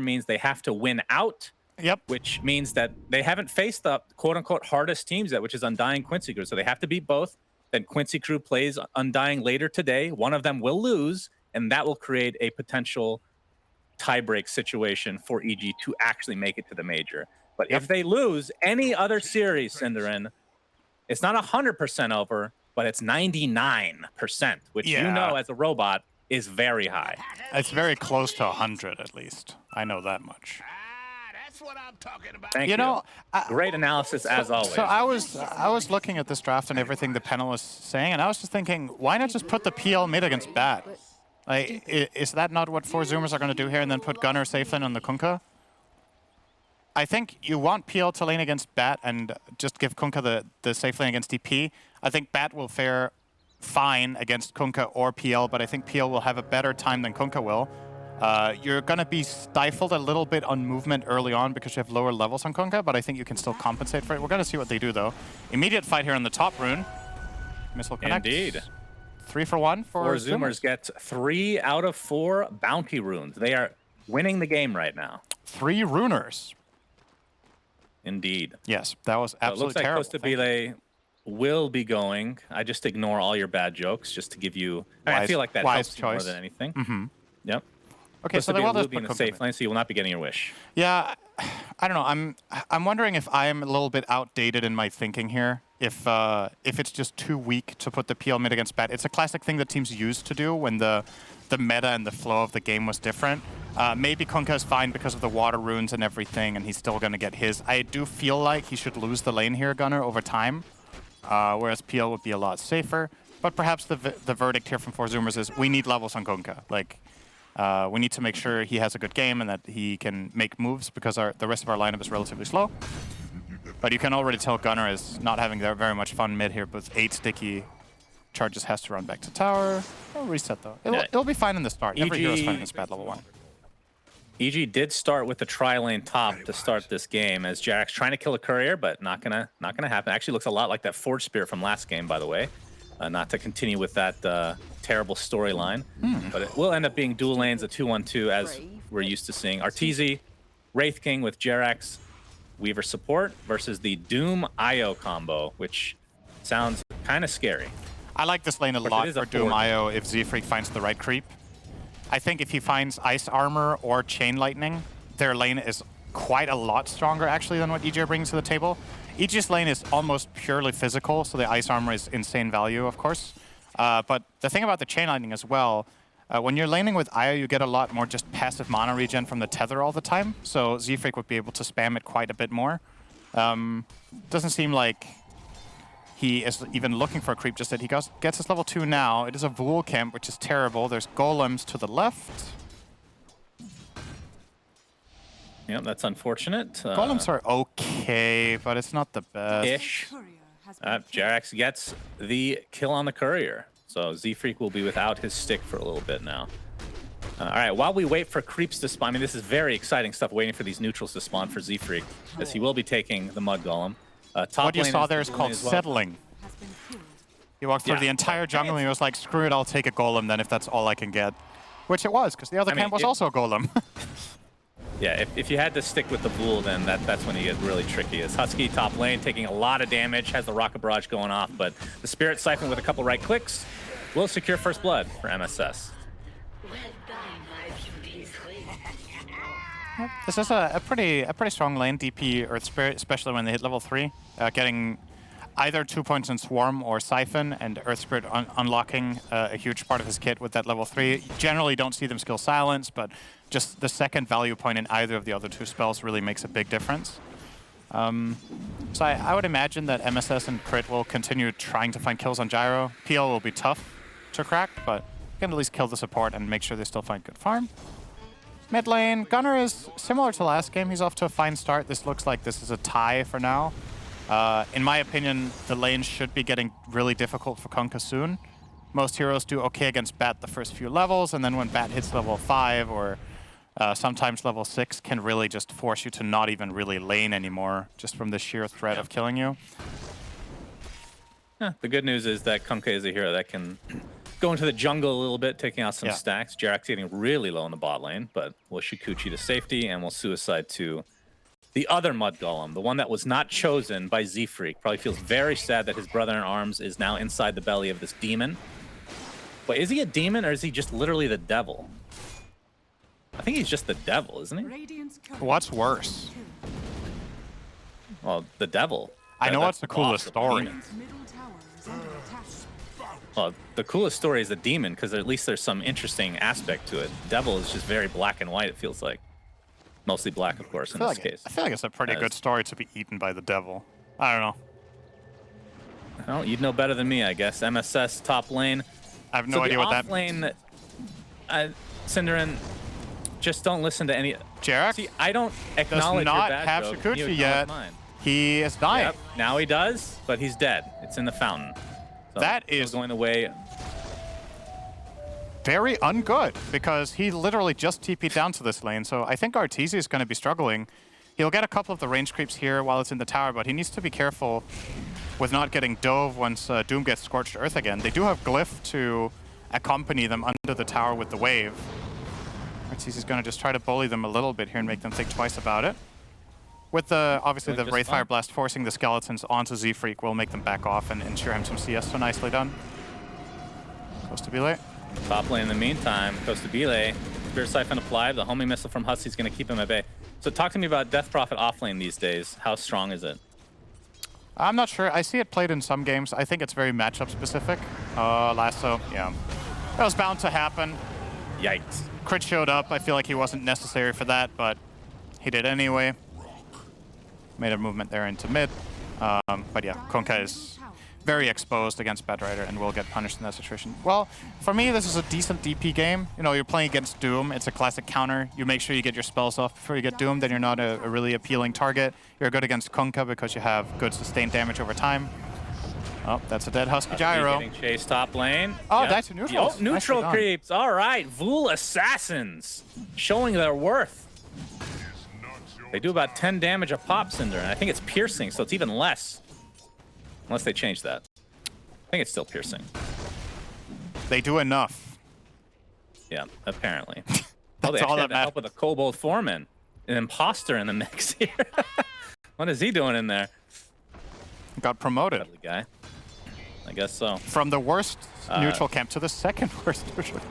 means they have to win out. Yep. Which means that they haven't faced the quote-unquote hardest teams yet, which is Undying, Quincy Crew. So they have to beat both. Then Quincy Crew plays Undying later today. One of them will lose, and that will create a potential tiebreak situation for EG to actually make it to the major. But if they lose any other series, Cinderin, it's not 100% over, but it's 99%, which you know as a robot is very high. It's very close to 100 at least. I know that much. That's what I'm talking about. Thank you. Know, great analysis as always. So I was looking at this draft and everything the panel was saying, and I was just thinking, why not just put the PL mid against Bat? Like, is that not what 4 Zoomers are going to do here, and then put Gunnar safe lane on the Kunkka? I think you want PL to lane against Bat and just give Kunkka the safe lane against DP. I think Bat will fare fine against Kunkka or PL, but I think PL will have a better time than Kunkka will. You're going to be stifled a little bit on movement early on because you have lower levels on Kunkka, but I think you can still compensate for it. We're going to see what they do, though. Immediate fight here on the top rune. Missile connects. Indeed. 3 for 1 for 4 Zoomers get 3 out of 4 bounty runes. They are winning the game right now. 3 runers. Indeed. Yes, that was absolutely terrible. It looks like Costa Bile will be going. I just ignore all your bad jokes just to give you... I feel like that helps you more than anything. Mm-hmm. Yep. Okay, so they will be in the safe lane, so you will not be getting your wish. Yeah, I don't know. I'm wondering if I'm a little bit outdated in my thinking here. If it's just too weak to put the PL mid against Bat. It's a classic thing that teams used to do when the meta and the flow of the game was different. Maybe Kunkka is fine because of the water runes and everything, and he's still going to get his. I do feel like he should lose the lane here, Gunnar, over time, whereas PL would be a lot safer. But perhaps the verdict here from 4 Zoomers is we need levels on Kunkka. Like, we need to make sure he has a good game and that he can make moves because the rest of our lineup is relatively slow. But you can already tell Gunnar is not having very much fun mid here, with 8 sticky charges, has to run back to tower. It'll reset though. It'll be fine in the start. Every hero's fine in this bad level 1. EG did start with the tri-lane top to start this game as Jarek's trying to kill a courier, but not gonna happen. Actually looks a lot like that Forge Spear from last game, by the way. Not to continue with that terrible storyline, but it will end up being dual lanes, a 2-1-2 as we're used to seeing. Arteezy, Wraith King with Jerax, Weaver support versus the Doom IO combo, which sounds kind of scary. I like this lane a lot for Doom IO if Z-Freak finds the right creep. I think if he finds Ice Armor or Chain Lightning, their lane is quite a lot stronger actually than what EG brings to the table. EG's lane is almost purely physical, so the Ice Armor is insane value, of course. But the thing about the Chain Lightning as well, when you're laning with IO, you get a lot more just passive mana regen from the tether all the time, so Z-Freak would be able to spam it quite a bit more. Doesn't seem like he is even looking for a creep, just that he gets his level 2 now. It is a Vul camp, which is terrible. There's golems to the left. Yep, that's unfortunate. Golems are okay, but it's not the best. Ish. Jerax gets the kill on the courier. So Z-Freak will be without his stick for a little bit now. All right, while we wait for creeps to spawn, I mean, this is very exciting stuff, waiting for these neutrals to spawn for Z-Freak, as he will be taking the Mud Golem. What you saw there is called settling. He walked through the entire jungle and he was like, screw it, I'll take a golem then if that's all I can get. Which it was, because the other camp was also a golem. Yeah, if you had to stick with the Vul, then that's when you get really tricky. As Husky top lane taking a lot of damage, has the Rocket Barrage going off, but the Spirit Siphon with a couple right clicks will secure first blood for MSS. This is a pretty strong lane, DP Earth Spirit, especially when they hit level 3. Getting either 2 points in Swarm or Siphon, and Earth Spirit unlocking a huge part of his kit with that level 3. Generally don't see them skill Silence, but just the second value point in either of the other 2 spells really makes a big difference. So I would imagine that MSS and Crit will continue trying to find kills on Gyro. PL will be tough to crack, but you can at least kill the support and make sure they still find good farm. Mid lane, Gunnar is similar to last game. He's off to a fine start. This looks like this is a tie for now. In my opinion, the lane should be getting really difficult for Kunkka soon. Most heroes do okay against Bat the first few levels, and then when Bat hits level 5 or sometimes level 6 can really just force you to not even really lane anymore, just from the sheer threat of killing you. Yeah, the good news is that Kunkka is a hero that can going to the jungle a little bit, taking out some Yeah. stacks. Jarek's getting really low in the bot lane, but we'll Shikuchi to safety, and we'll Suicide to the other Mud Golem, the one that was not chosen by Z-Freak. Probably feels very sad that his brother-in-arms is now inside the belly of this demon. But is he a demon, or is he just literally the devil? I think he's just the devil, isn't he? What's worse? Well, the devil. I know what's That's the coolest boss of story. demons. Well, the coolest story is the demon, because at least there's some interesting aspect to it. Devil is just very black and white, it feels like. Mostly black, of course, in this case. I feel like it's a pretty good story to be eaten by the devil. I don't know. Well, you'd know better than me, I guess. MSS top lane. I have no idea what that means. Lane, Cinderin, just don't listen to any... Jarek See, I don't does acknowledge not your bad have joke, Shikuchi you yet. acknowledge mine. He is dying. Yep, now he does, but he's dead. It's in the fountain. So That it's is going away. very ungood, because he literally just TP'd down to this lane, so I think Arteezy is going to be struggling. He'll get a couple of the range creeps here while it's in the tower, but he needs to be careful with not getting dove once Doom gets Scorched Earth again. They do have Glyph to accompany them under the tower with the wave. Arteezy's going to just try to bully them a little bit here and make them think twice about it. With the, obviously, the Wraithfire Blast forcing the skeletons onto Z-Freak will make them back off and ensure him some CS, so nicely done. Close to Bile. Top lane in the meantime, goes to Bile. Spirit Siphon applied. The homing missile from Hussey's going to keep him at bay. So talk to me about Death Prophet offlane these days. How strong is it? I'm not sure. I see it played in some games. I think it's very matchup specific. Lasso, yeah. That was bound to happen. Yikes. Crit showed up. I feel like he wasn't necessary for that, but he did anyway. Made a movement there into mid. But yeah, Kunkka is very exposed against Batrider and will get punished in that situation. Well, for me, this is a decent DP game. You know, you're playing against Doom. It's a classic counter. You make sure you get your spells off before you get Doom, then you're not a really appealing target. You're good against Kunkka because you have good sustained damage over time. Oh, that's a dead Husky Gyro. Getting chased top lane. Oh, Yep. that's a neutral. Oh, neutral creeps. All right, Vul Assassins showing their worth. They do about 10 damage a pop, Cinder, and I think it's piercing, so it's even less. Unless they change that. I think it's still piercing. They do enough. Yeah, apparently. That's they all actually that have to help with a Kobold Foreman. An imposter in the mix here. What is he doing in there? Got promoted. Deadly guy. I guess so. From the worst neutral camp to the second worst neutral.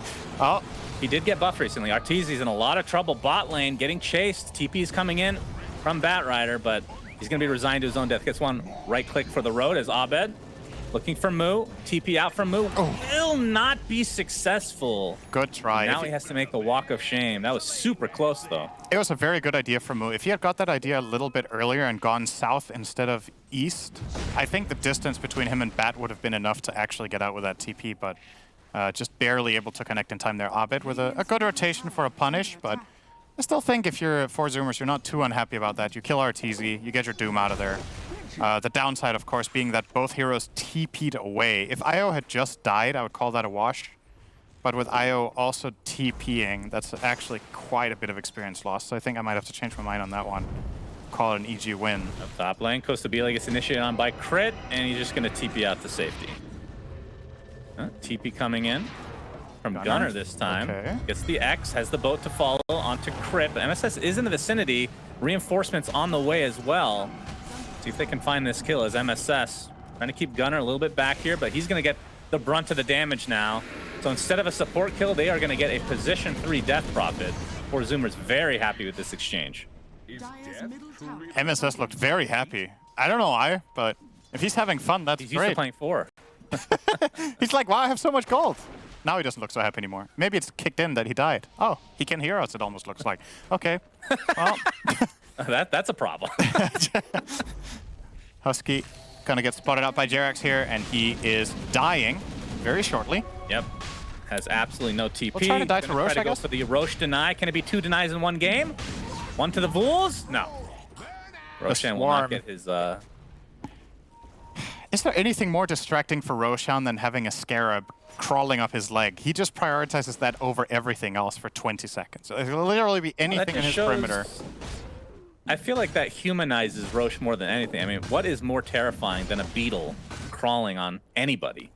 Oh, He did get buffed recently. Arteezy's in a lot of trouble bot lane, getting chased. TP's coming in from Batrider, but he's going to be resigned to his own death. Gets one right click for the road as Abed looking for Moo. TP out from Moo. Will not be successful. good try. Now he has to make the walk of shame. That was super close, though. It was a very good idea from Moo. If he had got that idea a little bit earlier and gone south instead of east, I think the distance between him and Bat would have been enough to actually get out with that TP, but just barely able to connect in time there. Abed with a good rotation for a punish, but I still think if you're 4-Zoomers, you're not too unhappy about that. You kill Arteezy, you get your Doom out of there. The downside, of course, being that both heroes TP'd away. If Io had just died, I would call that a wash. But with Io also TPing, that's actually quite a bit of experience lost. So I think I might have to change my mind on that one. Call it an EG win. Up top lane, Costa Bile gets initiated on by Crit, and he's just going to TP out to safety. TP coming in from Gunner this time. Okay. Gets the X, has the boat to follow onto Crit. But MSS is in the vicinity. Reinforcements on the way as well. See if they can find this kill as MSS trying to keep Gunner a little bit back here, but he's going to get the brunt of the damage now. So instead of a support kill, they are going to get a position 3 Death Prophet. 4-Zoomers very happy with this exchange. MSS looked very happy. I don't know why, but if he's having fun, that's He's used to great. playing 4. He's like, wow, I have so much gold. Now he doesn't look so happy anymore. Maybe it's kicked in that he died. Oh, he can hear us, it almost looks like. Okay, well. That's a problem. Husky gonna get spotted out by Jerax here, and he is dying very shortly. Yep. Has absolutely no TP. We'll try to die to Gonna Roche, try to I go guess. for the Roche deny. Can it be 2 denies in one game? One to the Vuls? No. Roshan will not Swarm. get his... Is there anything more distracting for Roshan than having a Scarab crawling up his leg? He just prioritizes that over everything else for 20 seconds. So it'll literally be anything in his perimeter. I feel like that humanizes Roche more than anything. I mean, what is more terrifying than a beetle crawling on anybody?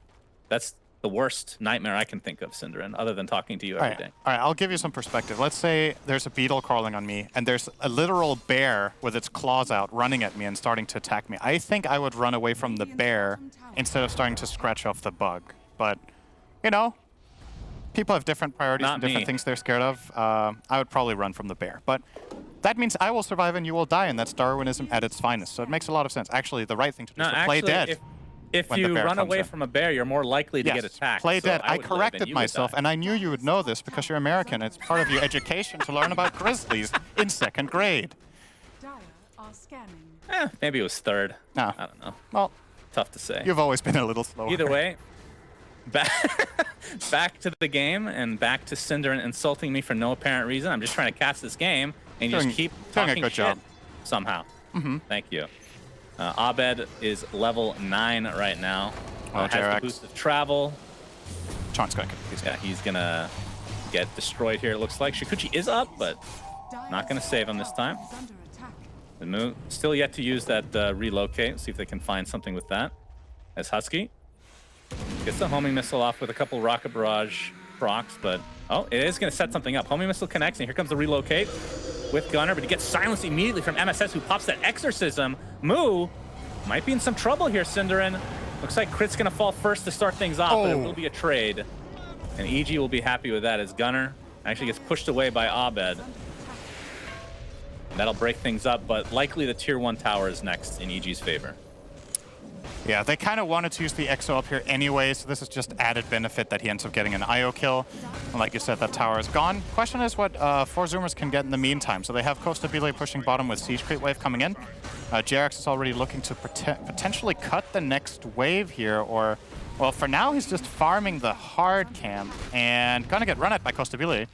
That's the worst nightmare I can think of, Cinderin, other than talking to you every day. All right, I'll give you some perspective. Let's say there's a beetle crawling on me, and there's a literal bear with its claws out running at me and starting to attack me. I think I would run away from the bear instead of starting to scratch off the bug. But, you know, people have different priorities and different things they're scared of. I would probably run from the bear. But that means I will survive and you will die, and that's Darwinism at its finest. So it makes a lot of sense. Actually, the right thing to do is to play dead. If you run away from a bear, you're more likely to get attacked. Play dead. I corrected myself, and I knew you would know this because you're American. It's part of your education to learn about grizzlies in 2nd grade. Maybe it was 3rd. No. I don't know. Well, tough to say. You've always been a little slower. Either way, back to the game and back to Cinderin insulting me for no apparent reason. I'm just trying to catch this game, and you just keep talking shit job. somehow. Thank you. Abed is level 9 right now. Has the boost of travel. Chon's gonna he's gonna get destroyed here, it looks like. Shukuchi is up, but not gonna save him this time. The move still yet to use that relocate. See if they can find something with that. As Husky gets the homing missile off with a couple rocket barrage procs, but oh, it is gonna set something up. Homing missile connects, and here comes the relocate with Gunner, but he gets silenced immediately from MSS, who pops that exorcism. Moo might be in some trouble here, Cinderin. Looks like Crit's gonna fall first to start things off, but it will be a trade. And EG will be happy with that as Gunner actually gets pushed away by Abed. That'll break things up, but likely the tier 1 tower is next in EG's favor. Yeah, they kind of wanted to use the EXO up here anyway, so this is just added benefit that he ends up getting an IO kill. And like you said, that tower is gone. Question is what 4 Zoomers can get in the meantime. So they have Costa Bile pushing bottom with Siege Creep Wave coming in. JRX is already looking to potentially cut the next wave here, or, well, for now he's just farming the hard camp and gonna get run at by Costa Bile.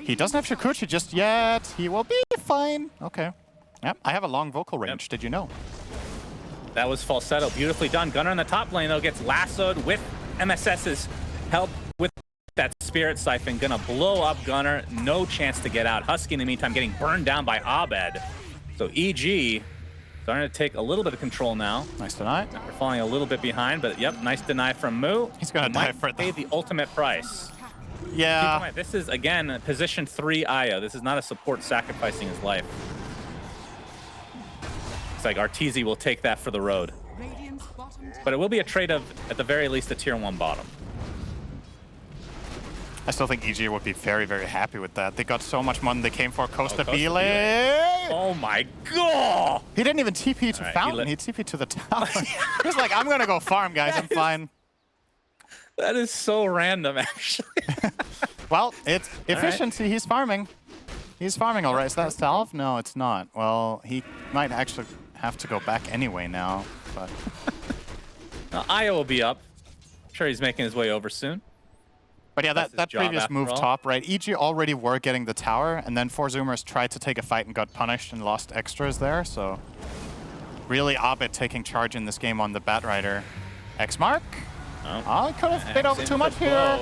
He doesn't have Shukuchi just yet. He will be fine. Okay. Yep, I have a long vocal range. Did you know? That was falsetto. Beautifully done. Gunner in the top lane, though, gets lassoed with MSS's help with that Spirit Siphon. Gonna blow up Gunner. No chance to get out. Husky, in the meantime, getting burned down by Abed. So EG starting to take a little bit of control now. Nice deny. They're falling a little bit behind, but yep, nice deny from Moo. He's gonna die for it, though. Pay the ultimate price. Yeah. This is, again, position 3 IO. This is not a support sacrificing his life. It's like Arteezy will take that for the road. But it will be a trade of, at the very least, a tier 1 bottom. I still think EG would be very, very happy with that. They got so much money they came for. Costa Bile. Oh my god! He didn't even TP to Fountain. He TP to the tower. He was like, I'm going to go farm, guys. I'm fine. That is so random, actually. Well, it's efficiency. He's farming. He's farming all right. Is that salve? No, it's not. Well, he might actually have to go back anyway now. But IO will be up. I'm sure he's making his way over soon. But yeah, that previous move top, right? EG already were getting the tower, and then 4 Zoomers tried to take a fight and got punished and lost extras there. So really Abed taking charge in this game on the Batrider. X-Mark? Oh, he could have bit over too much here.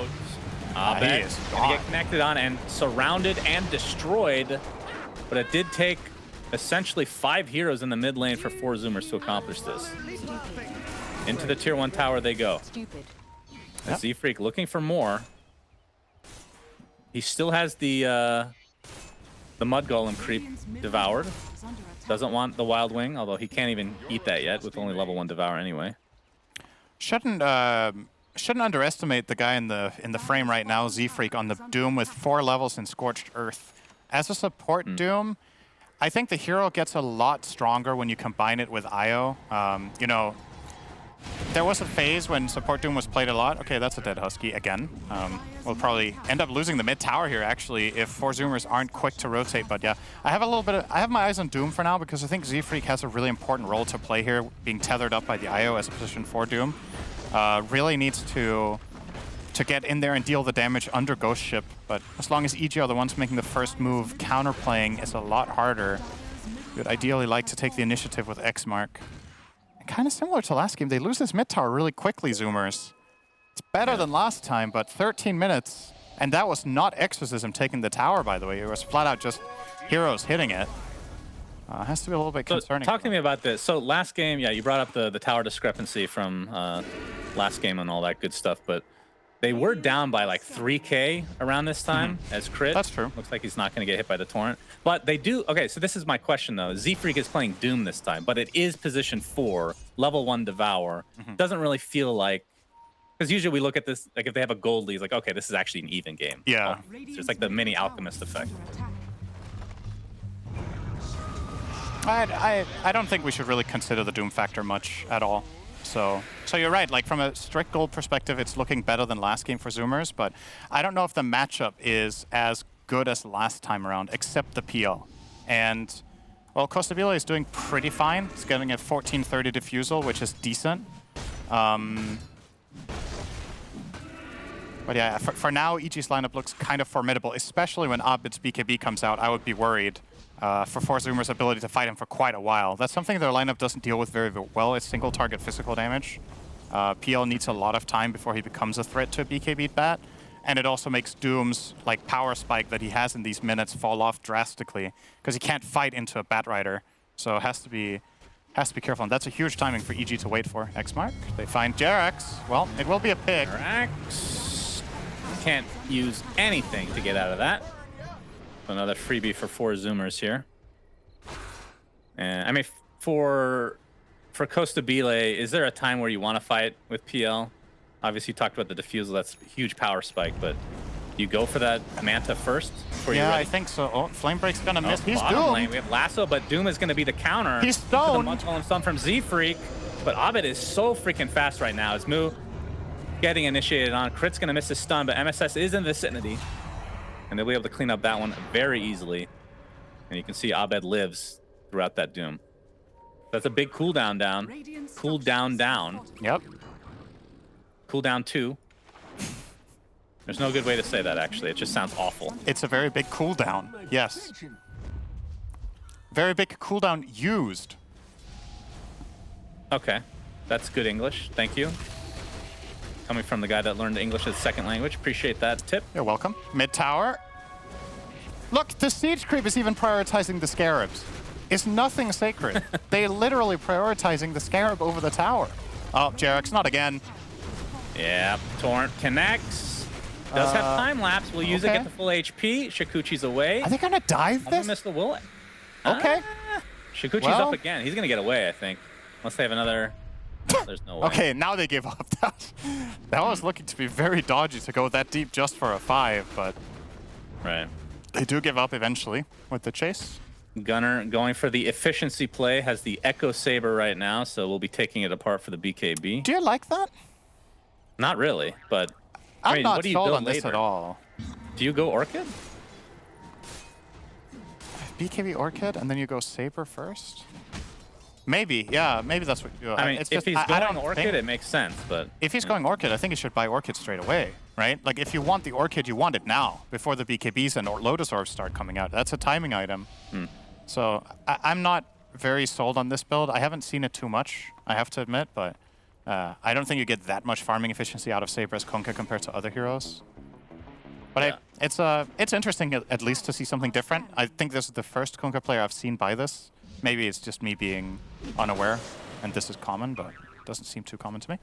Abed is gonna get connected on and surrounded and destroyed. But it did take essentially 5 heroes in the mid lane for 4 Zoomers to accomplish this. Into the tier 1 tower they go. Z-Freak looking for more. He still has the Mud Golem creep devoured. Doesn't want the Wild Wing, although he can't even eat that yet with only level 1 Devour anyway. Shouldn't underestimate the guy in the frame right now, Z-Freak, on the Doom with 4 levels in Scorched Earth. As a support Doom, I think the hero gets a lot stronger when you combine it with IO. You know, there was a phase when support Doom was played a lot. Okay, that's a dead Husky again. We'll probably end up losing the mid tower here actually if 4 Zoomers aren't quick to rotate. But yeah, I have my eyes on Doom for now because I think Z-Freak has a really important role to play here, being tethered up by the IO as a position for Doom. Really needs to get in there and deal the damage under Ghost Ship. But as long as EG are the ones making the first move, counterplaying is a lot harder. You'd ideally like to take the initiative with X-Mark. Kind of similar to last game, they lose this mid tower really quickly, Zoomers. It's better than last time, but 13 minutes. And that was not Exorcism taking the tower, by the way. It was flat out just heroes hitting it. Has to be a little bit concerning. Talk to me about this. So last game, yeah, you brought up the tower discrepancy from last game and all that good stuff, but They were down by like 3K around this time as crit. That's true. Looks like he's not going to get hit by the torrent. But they do. Okay, so this is my question though. Z-Freak is playing Doom this time, but it is position 4, level 1 Devour. Doesn't really feel like, because usually we look at this, like if they have a gold lead, it's like, okay, this is actually an even game. Yeah. It's just like the mini Alchemist effect. I don't think we should really consider the Doom factor much at all. So you're right, like from a strict gold perspective, it's looking better than last game for Zoomers, but I don't know if the matchup is as good as last time around, except the PL. And, well, Costabile is doing pretty fine. It's getting a 1430 defusal, which is decent. But yeah, for now, EG's lineup looks kind of formidable, especially when Abid's BKB comes out. I would be worried for Zoomers' ability to fight him for quite a while. That's something their lineup doesn't deal with very well. It's single target physical damage. PL needs a lot of time before he becomes a threat to a BKB bat. And it also makes Doom's like power spike that he has in these minutes fall off drastically because he can't fight into a Bat Rider. So it has to be careful. And that's a huge timing for EG to wait for. X mark. They find Jerax. Well, it will be a pick. Jerax can't use anything to get out of that. Another freebie for 4 Zoomers here. And I mean, for Costabile, is there a time where you want to fight with PL? Obviously, you talked about the defusal. That's a huge power spike, but you go for that Manta first? Yeah, I think so. Oh, Flame Break's gonna miss. He's doomed. Lane. We have Lasso, but Doom is gonna be the counter. He's stoned. To the Munchholm stun from Z-Freak, but Abid is so freaking fast right now. His move getting initiated on. Crit's gonna miss his stun, but MSS is in the vicinity. And they'll be able to clean up that one very easily. And you can see Abed lives throughout that Doom. That's a big cooldown down. Cooldown down. Yep. Cooldown 2. There's no good way to say that, actually. It just sounds awful. It's a very big cooldown. Yes. Very big cooldown used. Okay. That's good English. Thank you. Coming from the guy that learned English as a second language. Appreciate that tip. You're welcome. Mid tower. Look, the siege creep is even prioritizing the scarabs. It's nothing sacred. They literally prioritizing the scarab over the tower. Oh, Jerax, not again. Yeah, Torrent connects. Does have time lapse. We'll use it, get the full HP. Shikuchi's away. Are they gonna dive this? Miss the will. Okay. Shikuchi's up again. He's gonna get away, I think. Unless they have another. There's no way. Okay, now they give up. That was looking to be very dodgy to go that deep just for a 5, but right. They do give up eventually with the chase. Gunner going for the efficiency play, has the Echo Saber right now, so we'll be taking it apart for the BKB. Do you like that? Not really, but I I'm mean, not what do you sold build on this later? at all. Do you go Orchid? BKB Orchid, and then you go Saber first? Maybe, yeah, maybe that's what you do. I mean, it's if just, he's I going don't Orchid, think, it makes sense, but... If he's going Orchid, I think he should buy Orchid straight away, right? Like, if you want the Orchid, you want it now, before the BKBs and Lotus Orbs start coming out. That's a timing item. So, I'm not very sold on this build. I haven't seen it too much, I have to admit, but I don't think you get that much farming efficiency out of Saber as Kunkka compared to other heroes. But yeah. It's interesting at least to see something different. I think this is the first Kunkka player I've seen buy this. Maybe it's just me being unaware, and this is common, but it doesn't seem too common to me.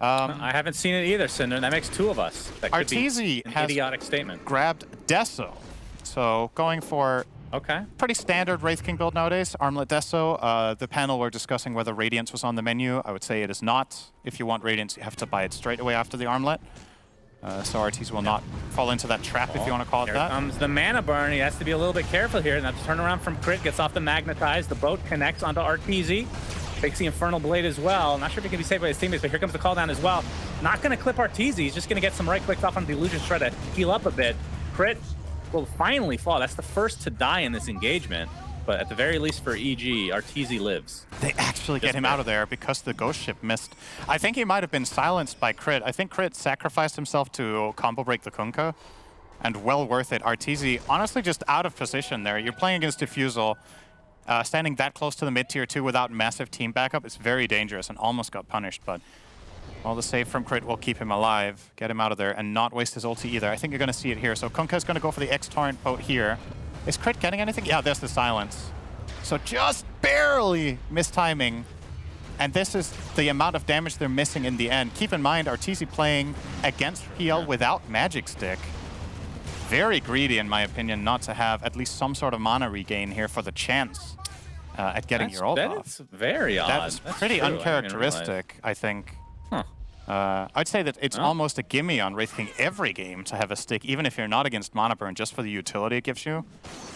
I haven't seen it either, Cinder. That makes 2 of us. That could Arteezy be an has idiotic statement. Grabbed Deso. So going for pretty standard Wraith King build nowadays. Armlet Deso. The panel were discussing whether Radiance was on the menu. I would say it is not. If you want Radiance, you have to buy it straight away after the Armlet. So Arteezy will not fall into that trap, if you want to call it that. Here comes the mana burn. He has to be a little bit careful here. Now, turn around from Crit, gets off the Magnetize. The boat connects onto Arteezy. Takes the Infernal Blade as well. Not sure if he can be saved by his teammates, but here comes the call down as well. Not going to clip Arteezy. He's just going to get some right clicks off on the Illusion, try to heal up a bit. Crit will finally fall. That's the first to die in this engagement. But at the very least for EG, Arteezy lives. They actually get him out of there because the Ghost Ship missed. I think he might have been silenced by Crit. I think Crit sacrificed himself to combo break the Kunkka. And well worth it. Arteezy, honestly, just out of position there. You're playing against Diffusal. Standing that close to the mid-tier 2 without massive team backup is very dangerous and almost got punished. But all the save from Crit will keep him alive, get him out of there, and not waste his ulti either. I think you're going to see it here. So Kunkka is going to go for the X-Torrent boat here. Is Crit getting anything? Yeah, there's the silence. So just barely mistiming And this is the amount of damage they're missing in the end. Keep in mind, RTZ playing against PL without Magic Stick. Very greedy, in my opinion, not to have at least some sort of mana regain here for the chance at getting your ult off. That's very odd. That is pretty uncharacteristic, I think. Huh. I'd say that it's almost a gimme on Wraith King every game to have a stick, even if you're not against mana burn, just for the utility it gives you.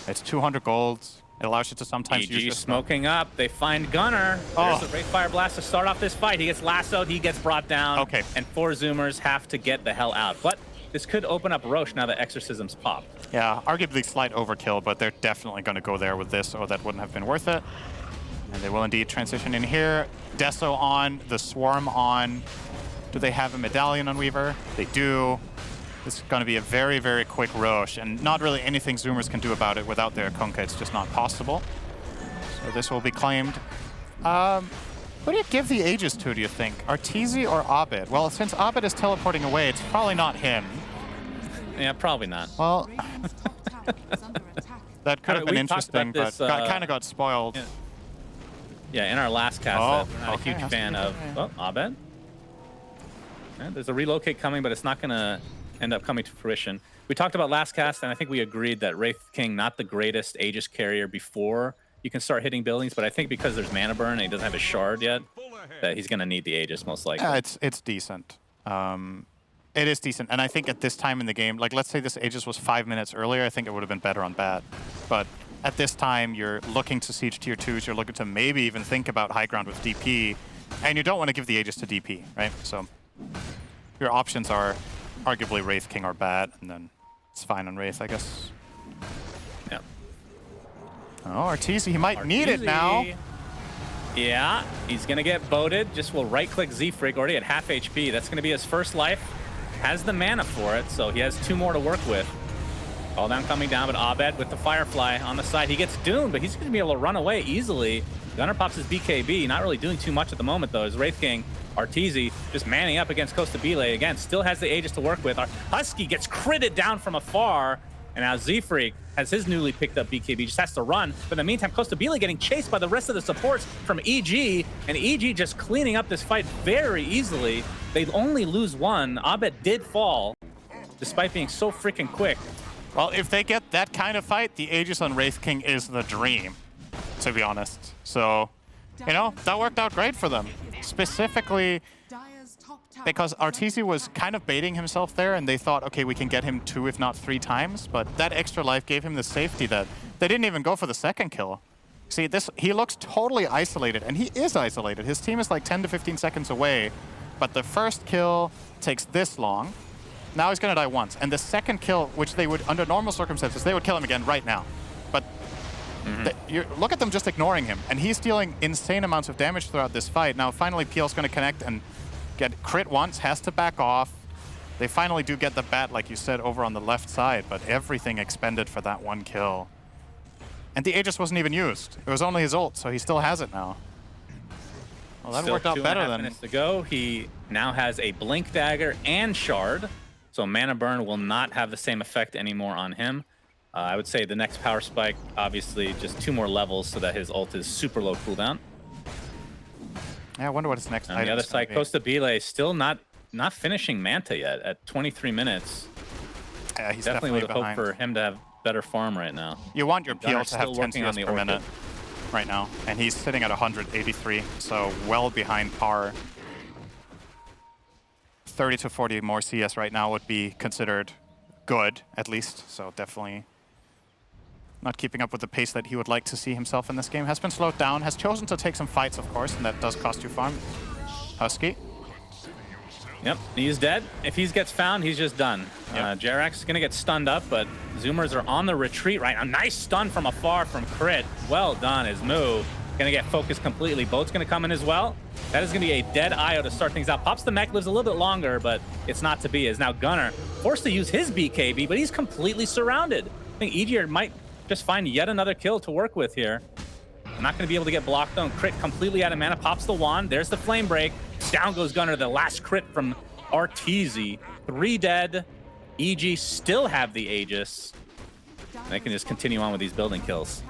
It's 200 gold. It allows you to sometimes use your smoking up. They find Gunnar. There's a Wraith Fire Blast to start off this fight. He gets lassoed. He gets brought down. Okay. And 4 Zoomers have to get the hell out. But this could open up Roche now that Exorcism's popped. Yeah, arguably slight overkill, but they're definitely going to go there with this, or that wouldn't have been worth it. And they will indeed transition in here. Deso on, the Swarm on. Do they have a Medallion on Weaver? They do. This is going to be a very, very quick Roche, and not really anything Zoomers can do about it without their Kunkka. It's just not possible. So this will be claimed. Who do you give the Aegis to, do you think? Arteezy or Abed? Well, since Abed is teleporting away, it's probably not him. Yeah, probably not. Well, that could have been interesting, but kind of got spoiled. Yeah, in our last cast, we're not okay, a huge fan of Abed. Yeah, there's a relocate coming, but it's not going to end up coming to fruition. We talked about last cast, and I think we agreed that Wraith King, not the greatest Aegis carrier before you can start hitting buildings, but I think because there's mana burn and he doesn't have his shard yet, that he's going to need the Aegis most likely. Yeah, it's decent. It is decent, and I think at this time in the game, like let's say this Aegis was 5 minutes earlier, I think it would have been better on Bat. But at this time, you're looking to siege tier 2s, you're looking to maybe even think about high ground with DP, and you don't want to give the Aegis to DP, right? So your options are arguably Wraith King or Bat, and then it's fine on Wraith, I guess. Yeah. Oh, Arteezy, he might need it now. Yeah, he's going to get boated. Just will right-click Z-Frig, already at half HP. That's going to be his first life. Has the mana for it, so he has 2 more to work with. All down coming down, but Abed with the Firefly on the side. He gets doomed, but he's going to be able to run away easily. Gunnar pops his BKB. Not really doing too much at the moment, though. His Wraith King, Arteezy, just manning up against Costa Bile again. Still has the Aegis to work with. Our Husky gets critted down from afar. And now Z-Freak has his newly picked up BKB, just has to run. But in the meantime, Costa Bile getting chased by the rest of the supports from EG. And EG just cleaning up this fight very easily. They only lose 1. Abed did fall, despite being so freaking quick. Well, if they get that kind of fight, the Aegis on Wraith King is the dream, to be honest. So, you know, that worked out great for them. Specifically because Arteezy was kind of baiting himself there, and they thought, okay, we can get him 2 if not 3 times, but that extra life gave him the safety that they didn't even go for the second kill. See, he looks totally isolated, and he is isolated. His team is like 10 to 15 seconds away, but the first kill takes this long. Now he's gonna die once, and the second kill, which they would, under normal circumstances, they would kill him again right now. But look at them just ignoring him, and he's dealing insane amounts of damage throughout this fight. Now finally PL's gonna connect and get crit once, has to back off. They finally do get the bat, like you said, over on the left side, but everything expended for that 1 kill. And the Aegis wasn't even used. It was only his ult, so he still has it now. Well, that worked out better than... minutes to go. He now has a Blink Dagger and Shard, so Mana Burn will not have the same effect anymore on him. I would say the next Power Spike, obviously, just 2 more levels so that his ult is super low cooldown. Yeah, I wonder what his next item is. On the other side, Costa Bile still not finishing Manta yet at 23 minutes. Yeah, he's definitely would behind. hope for him to have better farm right now. You want your PL to have 10 on CS per minute right now, and he's sitting at 183, so well behind par. 30 to 40 more CS right now would be considered good, at least, so definitely not keeping up with the pace that he would like to see himself in this game. Has been slowed down, has chosen to take some fights, of course, and that does cost you farm. Husky. Yep, he's dead. If he gets found, he's just done. Yep. Jerax is going to get stunned up, but Zoomers are on the retreat right now. Nice stun from afar from Crit. Well done, his move. Going to get focused completely. Boat's going to come in as well. That is going to be a dead IO to start things out. Pops the mech, lives a little bit longer, but it's not to be. Is now Gunnar forced to use his BKB, but he's completely surrounded. I think Aegir might just find yet another kill to work with here. Not going to be able to get blocked though. Crit completely out of mana. Pops the wand. There's the flame break. Down goes Gunnar. The last crit from Arteezy. 3 dead. EG still have the Aegis. They can just continue on with these building kills.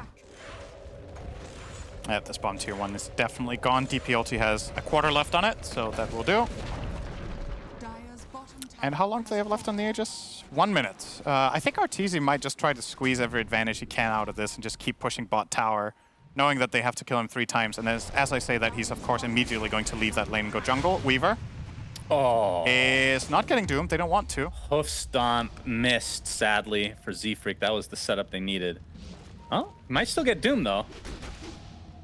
This bomb tier 1 is definitely gone. DP ulti has a quarter left on it, so that will do. And how long do they have left on the Aegis? 1 minute. I think Arteezy might just try to squeeze every advantage he can out of this and just keep pushing bot tower, knowing that they have to kill him 3 times. And as I say that, he's of course immediately going to leave that lane and go jungle. Weaver is not getting doomed. They don't want to. Hoof Stomp missed, sadly, for Z-Freak. That was the setup they needed. Oh, might still get doomed, though.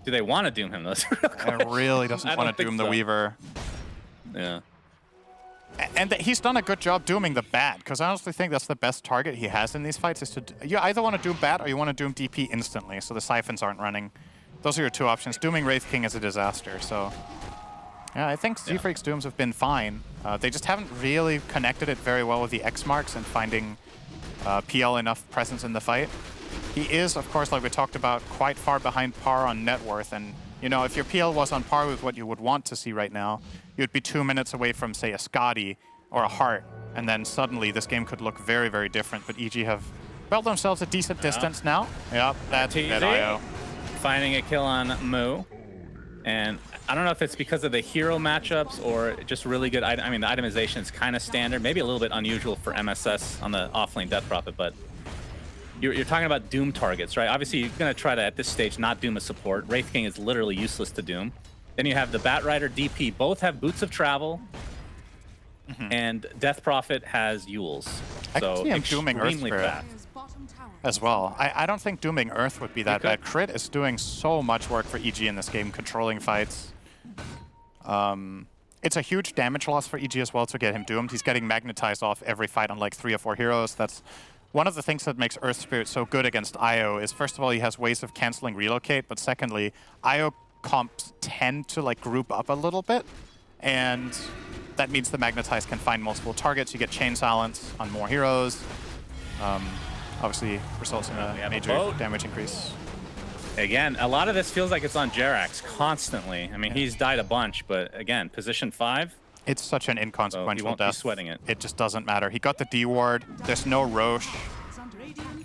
Do they want to doom him, though? It really doesn't want to doom the Weaver. Yeah. And he's done a good job dooming the bat, because I honestly think that's the best target he has in these fights, is to... You either want to doom bat or you want to doom DP instantly, so the siphons aren't running. Those are your 2 options. Dooming Wraith King is a disaster, so... Yeah, I think Z-Freak's dooms have been fine. They just haven't really connected it very well with the X marks and finding PL enough presence in the fight. He is, of course, like we talked about, quite far behind par on net worth, and you know, if your PL was on par with what you would want to see right now, you'd be 2 minutes away from, say, a Scotty or a Hart, and then suddenly this game could look very, very different. But EG have built themselves a decent distance now. Yep, that's dead IO. Finding a kill on Moo. And I don't know if it's because of the hero matchups or just really good item. I mean, the itemization is kind of standard, maybe a little bit unusual for MSS on the offlane Death Prophet, but you're talking about Doom targets, right? Obviously, you're going to try to, at this stage, not Doom a support. Wraith King is literally useless to Doom. Then you have the Bat Rider, DP. Both have Boots of Travel, and Death Prophet has Yules. I can So see him dooming Earth extremely Spirit fast. as well. I don't think dooming Earth would be that bad. Crit is doing so much work for EG in this game, controlling fights. It's a huge damage loss for EG as well to get him doomed. He's getting magnetized off every fight on like 3 or 4 heroes. That's one of the things that makes Earth Spirit so good against IO is, first of all, he has ways of canceling relocate, but secondly, IO comps tend to like group up a little bit, and that means the magnetize can find multiple targets. You get chain silence on more heroes. Obviously results in a major damage increase. Again, a lot of this feels like it's on Jerax constantly. I mean, he's died a bunch, but again, position 5. It's such an inconsequential he won't death. be sweating it. It just doesn't matter. He got the D ward. There's no Roche.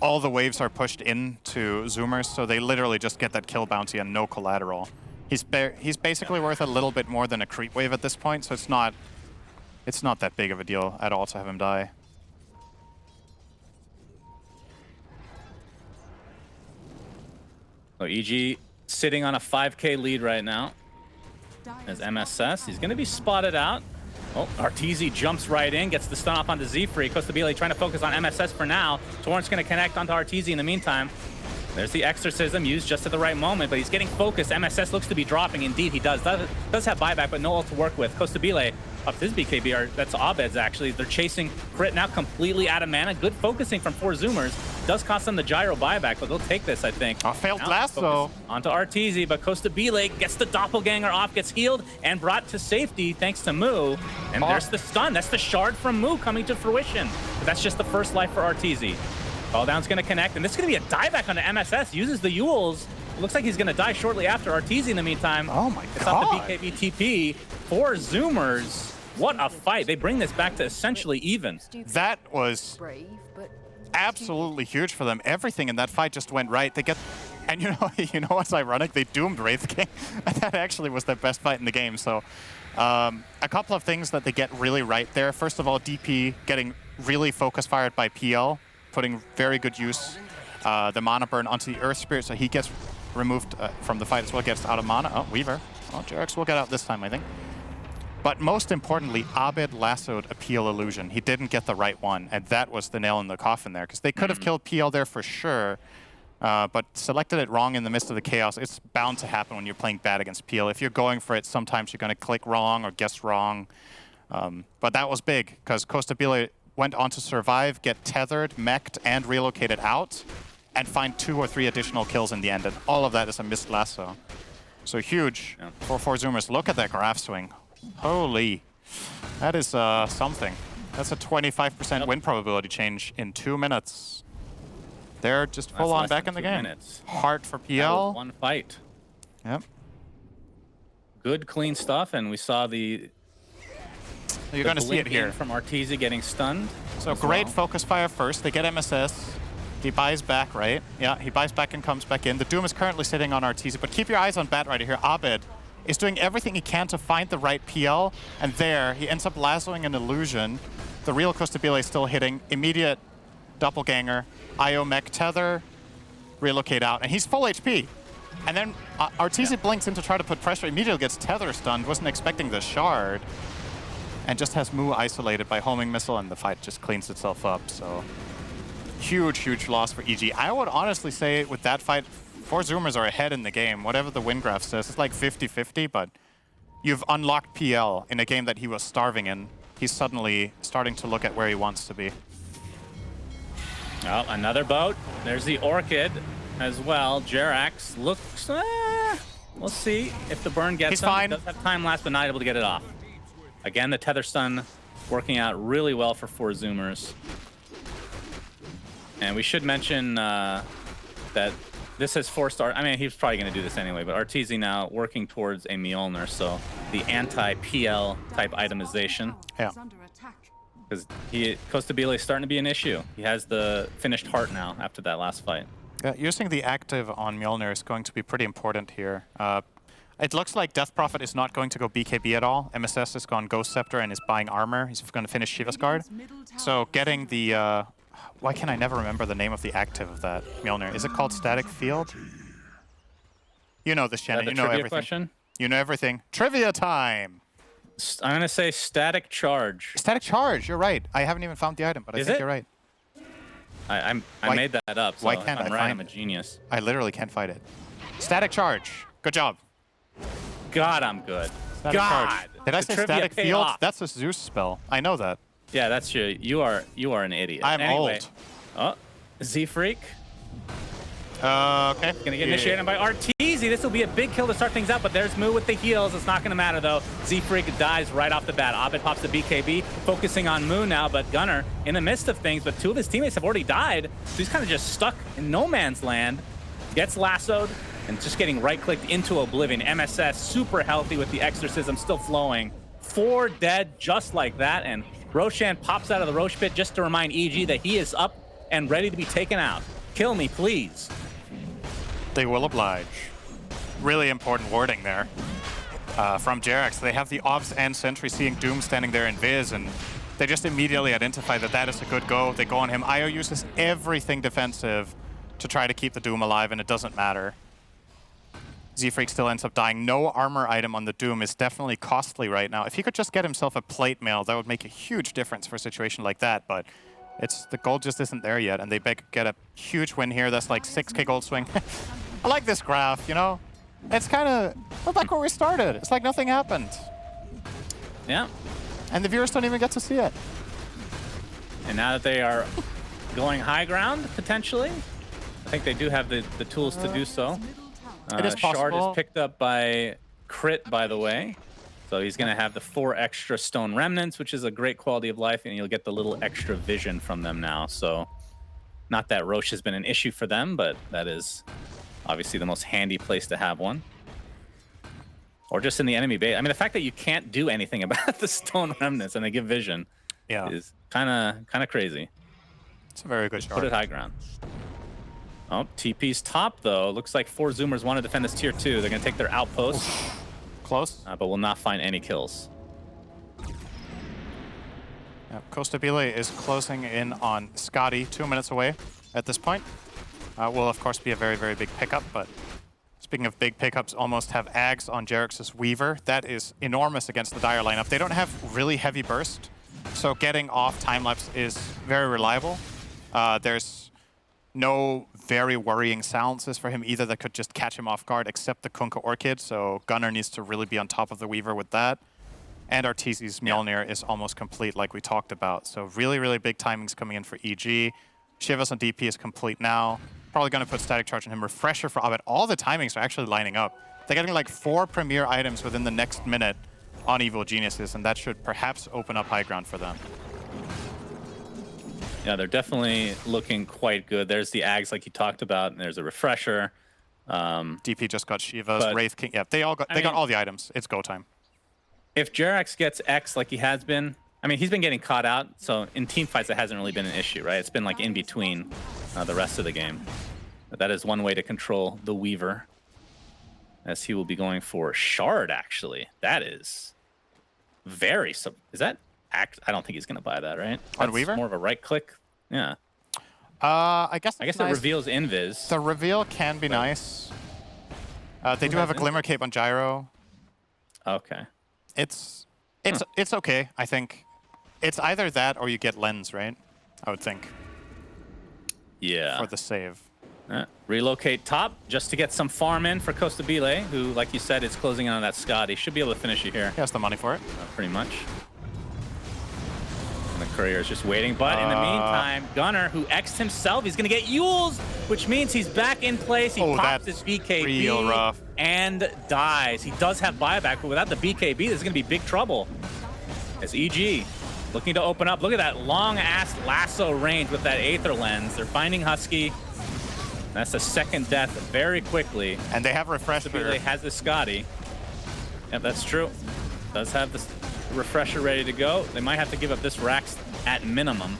All the waves are pushed into Zoomers, so they literally just get that kill bounty and no collateral. He's basically worth a little bit more than a creep wave at this point, so it's not that big of a deal at all to have him die. So EG sitting on a 5K lead right now as MSS. He's going to be spotted out. Oh, Arteezy jumps right in, gets the stun off onto Z-Free. Costabile trying to focus on MSS for now. Torrent's going to connect onto Arteezy in the meantime. There's the Exorcism used just at the right moment, but he's getting focused. MSS looks to be dropping. Indeed, he does. Does have buyback, but no ult to work with. Costabile up to his BKB. That's Abed's, actually. They're chasing Crit now completely out of mana. Good focusing from 4 Zoomers. Does cost them the gyro buyback, but they'll take this, I think. Failed lasso. Onto Arteezy, but Costabile gets the doppelganger off, gets healed, and brought to safety thanks to Moo. And there's the stun. That's the shard from Moo coming to fruition. But that's just the first life for Arteezy. Call down's going to connect, and this is going to be a dieback onto MSS. Uses the Yules. It looks like he's going to die shortly after. Arteezy in the meantime. Oh my god. It's off the BKB TP. 4 Zoomers. What a fight. They bring this back to essentially even. That was absolutely huge for them. Everything in that fight just went right. They get, and you know what's ironic? They doomed Wraith King. That actually was their best fight in the game. So a couple of things that they get really right there. First of all, DP getting really focus fired by PL, putting very good use the mana burn onto the Earth Spirit, so he gets removed from the fight as well, gets out of mana. Oh, Weaver. Oh, Jerax will get out this time, I think. But most importantly, Abed lassoed a PL illusion. He didn't get the right one, and that was the nail in the coffin there, because they could have killed PL there for sure, but selected it wrong in the midst of the chaos. It's bound to happen when you're playing bad against PL. If you're going for it, sometimes you're going to click wrong or guess wrong. But that was big, because Costabile went on to survive, get tethered, mech'd, and relocated out, and find 2 or 3 additional kills in the end, and all of that is a missed lasso. So huge for 4 Zoomers. Look at that graph swing. Holy, that is something. That's a 25% win probability change in 2 minutes. They're just full on back in the game. Heart for PL. One fight. Yep. Good, clean stuff, and we saw You're going to see it here from Arteezy getting stunned. So great focus fire first. They get MSS. He buys back, right? Yeah, he buys back and comes back in. The Doom is currently sitting on Arteezy, but keep your eyes on Bat right here. Abed is doing everything he can to find the right PL, and there, he ends up lassoing an illusion. The real Costabile is still hitting. Immediate doppelganger, IO mech tether, relocate out, and he's full HP. And then Arteezy blinks in to try to put pressure, immediately gets tether stunned, wasn't expecting the shard, and just has Mu isolated by homing missile, and the fight just cleans itself up, so... Huge, huge loss for EG. I would honestly say with that fight, 4 Zoomers are ahead in the game. Whatever the win graph says, it's like 50-50, but you've unlocked PL in a game that he was starving in. He's suddenly starting to look at where he wants to be. Oh, another boat. There's the Orchid as well. Jerax looks... we'll see if the burn gets him. Fine. He does have time lapse, but not able to get it off. Again, the tether stun working out really well for 4 Zoomers. And we should mention that this has forced I mean, he's probably going to do this anyway, but Arteezy now working towards a Mjolnir, so the anti-PL type itemization. Yeah. Because Costabile is starting to be an issue. He has the finished heart now after that last fight. Using the active on Mjolnir is going to be pretty important here. It looks like Death Prophet is not going to go BKB at all. MSS has gone Ghost Scepter and is buying armor. He's going to finish Shiva's Guard. So getting the... why can I never remember the name of the active of that Mjolnir? Is it called Static Field? You know this, Shannon. You know everything. Question? You know everything. Trivia time! I'm going to say Static Charge. Static Charge, you're right. I haven't even found the item, but I think you're right. I made that up, so why can't I'm I right, find I'm a genius. I literally can't find it. Static Charge. Good job. God, I'm good. Static Charge. Did I say Static Field? Off. That's a Zeus spell. I know that. Yeah, that's you are an idiot. I'm anyway. old. Oh, Z-Freak. Okay. Gonna get initiated by Arteezy. This will be a big kill to start things out, but there's Mu with the heals. It's not gonna matter though. Z-Freak dies right off the bat. Abed pops the BKB, focusing on Mu now, but Gunnar in the midst of things, but 2 of his teammates have already died, so he's kind of just stuck in no man's land. Gets lassoed and just getting right-clicked into oblivion. MSS super healthy with the exorcism still flowing. 4 dead just like that, and Roshan pops out of the Roche pit just to remind EG that he is up and ready to be taken out. Kill me, please. They will oblige. Really important wording there from Jerax. They have the Ops and Sentry seeing Doom standing there in Viz, and they just immediately identify that that is a good go. They go on him. IO uses everything defensive to try to keep the Doom alive, and it doesn't matter. Z-Freak still ends up dying. No armor item on the Doom is definitely costly right now. If he could just get himself a plate mail, that would make a huge difference for a situation like that, but the gold just isn't there yet, and they get a huge win here. That's like 6k gold swing. I like this graph, you know? It's kind of like where we started. It's like nothing happened. Yeah. And the viewers don't even get to see it. And now that they are going high ground, potentially, I think they do have the tools to do so. It is possible. Shard is picked up by Crit, by the way. So he's going to have the 4 extra stone remnants, which is a great quality of life, and you'll get the little extra vision from them now. So not that Roche has been an issue for them, but that is obviously the most handy place to have one. Or just in the enemy base. I mean, the fact that you can't do anything about the stone remnants and they give vision is kind of crazy. It's a very good shard. Put it high ground. Oh, TP's top, though. Looks like 4 Zoomers want to defend this tier 2. They're going to take their outpost. Close. But will not find any kills. Yeah, Costabile is closing in on Scotty 2 minutes away at this point. Will, of course, be a very, very big pickup, but speaking of big pickups, almost have Ags on Jerax's Weaver. That is enormous against the Dire lineup. They don't have really heavy burst, so getting off time-lapse is very reliable. There's no very worrying silences for him either that could just catch him off guard, except the Kunkka Orchid, so Gunnar needs to really be on top of the Weaver with that. And Arteezy's Mjolnir is almost complete, like we talked about. So really, really big timings coming in for EG. Shivas on DP is complete now. Probably going to put Static Charge on him. Refresher for Abed. All the timings are actually lining up. They're getting like 4 premier items within the next minute on Evil Geniuses, and that should perhaps open up high ground for them. Yeah, they're definitely looking quite good. There's the Ags like you talked about, and there's a Refresher. DP just got Shivas, Wraith King. Yeah, they got all the items. It's go time. If Jerax gets X like he has been, I mean, he's been getting caught out, so in team fights, it hasn't really been an issue, right? It's been like in between the rest of the game. But that is one way to control the Weaver, as he will be going for Shard, actually. That is very... Is that... I don't think he's going to buy that, right? On That's Weaver? more of a right click. Yeah. I guess it nice. reveals Invis. The reveal can be nice. They do have a Glimmer Cape on Gyro. Okay. It's okay, I think. It's either that or you get Lens, right? I would think. Yeah. For the save. Relocate top just to get some farm in for Costa Bile, who, like you said, is closing in on that Scott. He should be able to finish you here. He has the money for it. Pretty much. And the courier is just waiting. But in the meantime, Gunner, who X'd himself, he's going to get Yules, which means he's back in place. He pops his BKB real rough. And dies. He does have buyback, but without the BKB, this is going to be big trouble. As EG looking to open up. Look at that long-ass lasso range with that Aether Lens. They're finding Husky. That's the second death very quickly. And they have Refresher. They has the Scotty. Yep, that's true. Does have the Refresher ready to go. They might have to give up this Rax at minimum.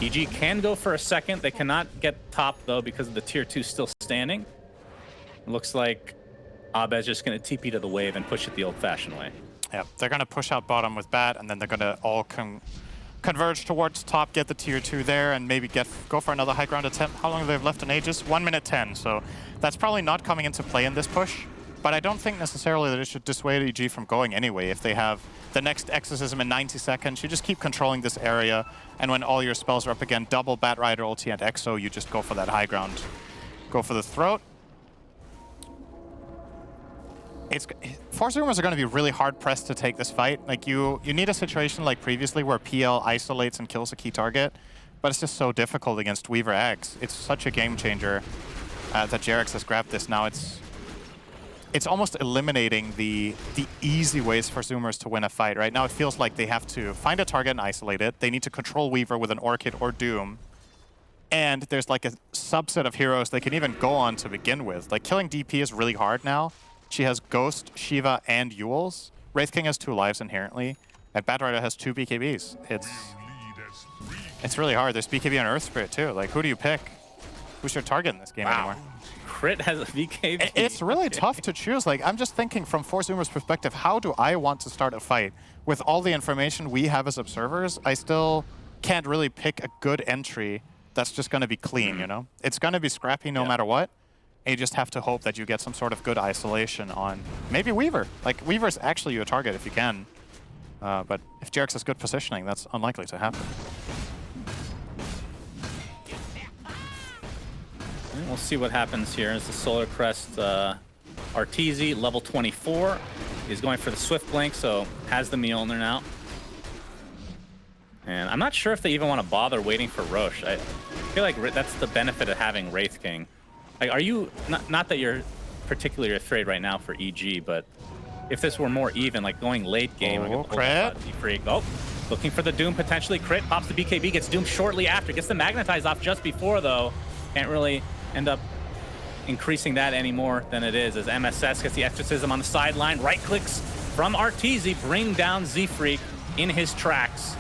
EG can go for a second. They cannot get top, though, because of the tier 2 still standing. It looks like Abed's just going to TP to the wave and push it the old-fashioned way. Yeah, they're going to push out bottom with Bat, and then they're going to all converge towards top, get the tier 2 there, and maybe go for another high ground attempt. How long do they have left in Aegis? 1 minute 10, so that's probably not coming into play in this push. But I don't think necessarily that it should dissuade EG from going anyway. If they have the next Exorcism in 90 seconds, you just keep controlling this area, and when all your spells are up again, double Bat Rider, ulti, and Exo, you just go for that high ground. Go for the throat. Force Rumors are going to be really hard-pressed to take this fight. Like, you need a situation like previously where PL isolates and kills a key target, but it's just so difficult against Weaver X. It's such a game changer that Jerax has grabbed this now. It's almost eliminating the easy ways for Zoomers to win a fight. Right now it feels like they have to find a target and isolate it. They need to control Weaver with an Orchid or Doom. And there's like a subset of heroes they can even go on to begin with. Like, killing DP is really hard now. She has Ghost, Shiva, and Yules. Wraith King has 2 lives inherently, and Bat Rider has 2 BKBs. It's really hard. There's BKB on Earth Spirit too. Like, who do you pick? Who's your target in this game anymore? Crit has a BKB. It's really tough to choose. Like, I'm just thinking from Force Zoomer's perspective, how do I want to start a fight? With all the information we have as observers, I still can't really pick a good entry that's just going to be clean, you know? It's going to be scrappy no matter what. And you just have to hope that you get some sort of good isolation on maybe Weaver. Like, Weaver's actually your target if you can. But if Jerax has good positioning, that's unlikely to happen. And we'll see what happens here as the Solar Crest Arteezy, level 24, is going for the Swift Blink, so has the Mjolnir now. And I'm not sure if they even want to bother waiting for Roche. I feel like that's the benefit of having Wraith King. Like, are you, not that you're particularly afraid right now for EG, but if this were more even, like going late game, crit. Freak. Oh, looking for the Doom potentially. Crit, pops the BKB, gets Doom shortly after. Gets the Magnetize off just before, though. Can't really end up increasing that any more than it is, as MSS gets the Exorcism on the sideline. Right clicks from Arteezy, bring down Z-Freak in his tracks.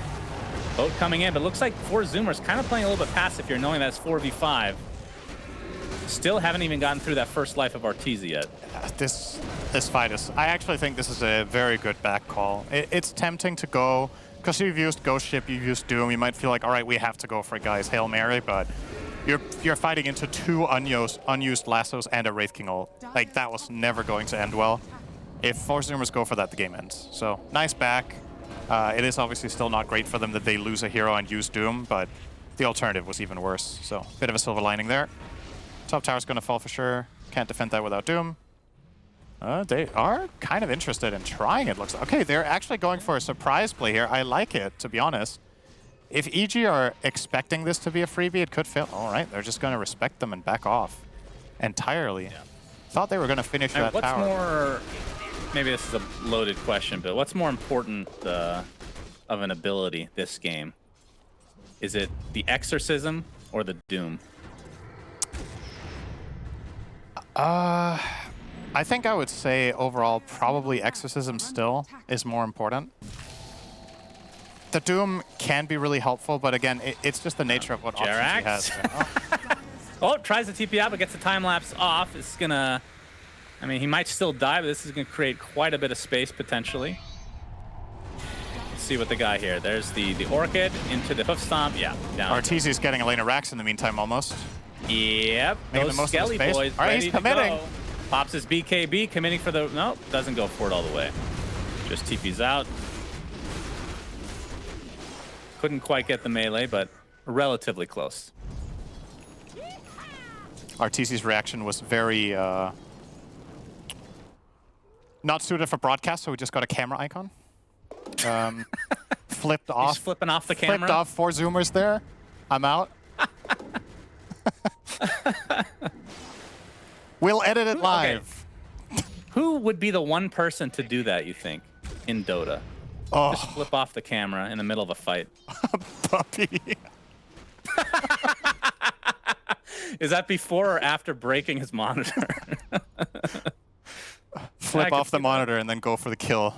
Boat coming in, but looks like 4 Zoomers kind of playing a little bit passive here, knowing that it's 4v5. Still haven't even gotten through that first life of Arteezy yet. This fight is... I actually think this is a very good back call. It's tempting to go... Because you've used Ghost Ship, you've used Doom, you might feel like, all right, we have to go for a guy's Hail Mary, but you're fighting into 2 unused lassos and a Wraith King ult. Like, that was never going to end well. If Force Zoomers go for that, the game ends. So, nice back. It is obviously still not great for them that they lose a hero and use Doom, but the alternative was even worse. So, bit of a silver lining there. Top tower's going to fall for sure. Can't defend that without Doom. They are kind of interested in trying it, looks like. Okay, they're actually going for a surprise play here. I like it, to be honest. If EG are expecting this to be a freebie, it could fail. All right, they're just going to respect them and back off entirely. Yeah. Thought they were going to finish that what's tower. More, maybe this is a loaded question, but what's more important of an ability this game? Is it the Exorcism or the Doom? I think I would say overall probably Exorcism still is more important. The Doom can be really helpful, but again, it's just the nature of what options he Jerax. has. Oh, tries the TP out, but gets the time lapse off. It's gonna, I mean, he might still die, but this is gonna create quite a bit of space potentially. Let's see what they got here. There's the Orchid into the Hoof Stomp. Yeah, down. Arteezy's getting Elena Rax in the meantime, almost. Yep, Making those the most of the Skelly space. boys All right, ready he's to committing. go. Pops his BKB, committing for the, no, doesn't go for it all the way. Just TP's out. Couldn't quite get the melee, but relatively close. Arteezy's reaction was very not suited for broadcast, so we just got a camera icon. Flipped off. He's flipping off the camera. Flipped off 4 zoomers there. I'm out. We'll edit it live. Okay. Who would be the one person to do that, you think, in Dota? Oh, Just flip off the camera in the middle of a fight. puppy. Is that before or after breaking his monitor? Flip off the monitor and then go for the kill.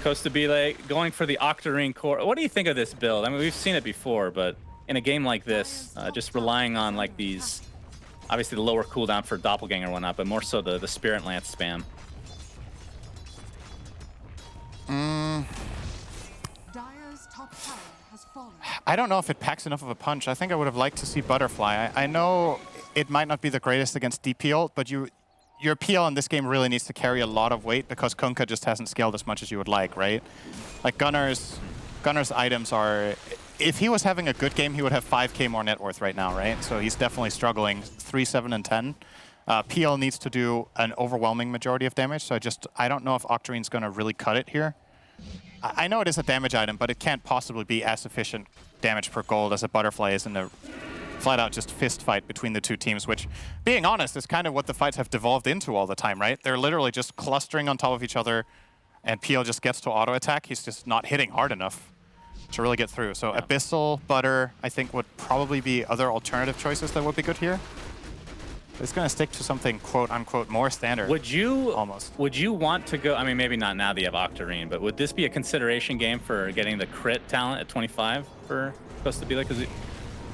Costa Bile going for the Octarine core. What do you think of this build? I mean, we've seen it before, but in a game like this, just relying on like these, obviously the lower cooldown for Doppelganger and whatnot, but more so the Spirit Lance spam. Dire's top tower has fallen. I don't know if it packs enough of a punch. I think I would have liked to see Butterfly. I know it might not be the greatest against DP ult, but your PL in this game really needs to carry a lot of weight because Kunkka just hasn't scaled as much as you would like, right? Like Gunner's items are... If he was having a good game, he would have 5k more net worth right now, right? So he's definitely struggling. 3, 7, and 10. PL needs to do an overwhelming majority of damage, so I don't know if Octarine's going to really cut it here. I know it is a damage item, but it can't possibly be as efficient damage per gold as a Butterfly is in a flat-out just fist fight between the two teams, which, being honest, is kind of what the fights have devolved into all the time, right? They're literally just clustering on top of each other, and PL just gets to auto-attack. He's just not hitting hard enough to really get through. So Abyssal, Butter, I think would probably be other alternative choices that would be good here. It's going to stick to something quote-unquote more standard. Would you almost? Would you want to go? I mean, maybe not now that you have Octarine, but would this be a consideration game for getting the crit talent at 25 for Costa Bile? Because you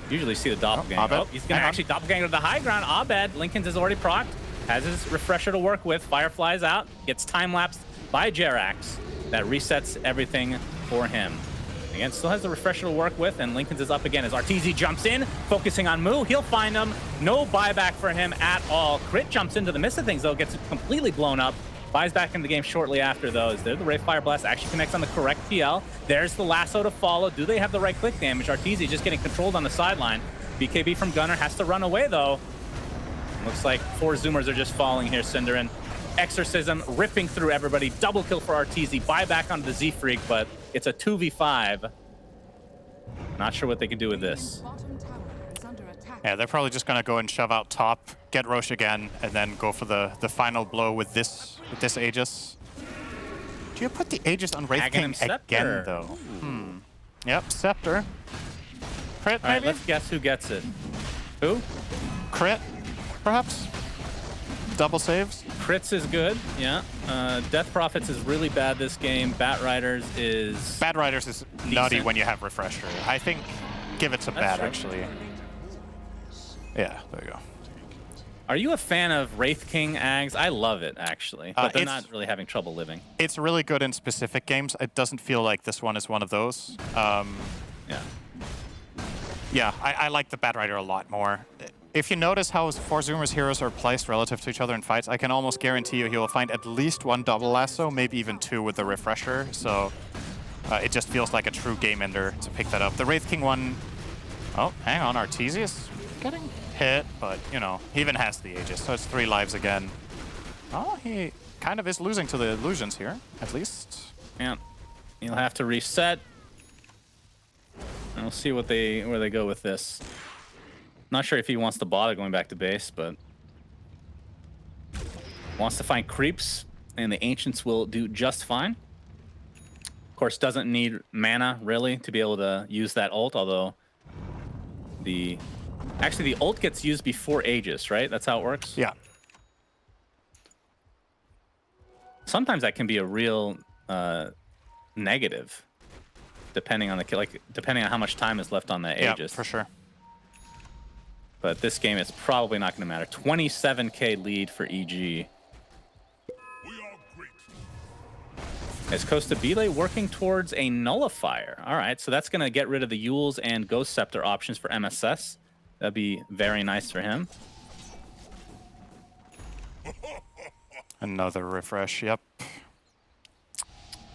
usually see the Doppelganger. Oh, he's going to actually Doppelganger to the high ground. Abed, Lincoln's is already procced, has his refresher to work with. Firefly's out, gets time-lapsed by Jerax. That resets everything for him. Again, still has the refresher to work with, and Lincoln's is up again as Arteezy jumps in, focusing on Moo. He'll find him. No buyback for him at all. Crit jumps into the midst of things, though, gets completely blown up. Buys back in the game shortly after those. There, the Ray Fire Blast actually connects on the correct PL. There's the lasso to follow. Do they have the right click damage? Arteezy just getting controlled on the sideline. BKB from Gunner has to run away, though. Looks like 4 Zoomers are just falling here, Cinderin. Exorcism ripping through everybody. Double kill for Arteezy. Buyback onto the Z-Freak, but it's a 2v5. Not sure what they can do with this. Bottom tower is under attack. Yeah, they're probably just going to go and shove out top, get Roche again, and then go for the final blow with this Aegis. Do you put the Aegis on Wraith King again, though? Yep, Scepter. Crit, All right, maybe? let's guess who gets it. Who? Crit, perhaps? Double saves? Crits is good, yeah. Death Prophets is really bad this game. Bat Riders is... Bad Riders is nutty when you have Refresher. I think give it to That's Bad, true. actually. Yeah, there you go. Are you a fan of Wraith King Ags? I love it, actually. But they're it's- not really having trouble living. It's really good in specific games. It doesn't feel like this one is one of those. Yeah. Yeah, I like the Bat Rider a lot more. If you notice how 4 Zoomers heroes are placed relative to each other in fights, I can almost guarantee you he will find at least 1 double lasso, maybe even 2 with the Refresher. So it just feels like a true game ender to pick that up. The Wraith King one, oh, hang on, Arteezy is getting hit, but you know, he even has the Aegis, so it's 3 lives again. Oh, he kind of is losing to the illusions here, at least. Yeah. He'll have to reset. And we'll see where they go with this. Not sure if he wants to bother going back to base, but wants to find creeps, and the Ancients will do just fine. Of course, doesn't need mana, really, to be able to use that ult, although actually the ult gets used before Aegis, right? That's how it works? Yeah. sometimes that can be a real negative, depending on depending on how much time is left on the Yeah, Aegis. for sure. But this game is probably not going to matter. 27k lead for EG. Is Costabile working towards a nullifier? All right, so that's going to get rid of the Yules and Ghost Scepter options for MSS. That'd be very nice for him. Another refresh, yep.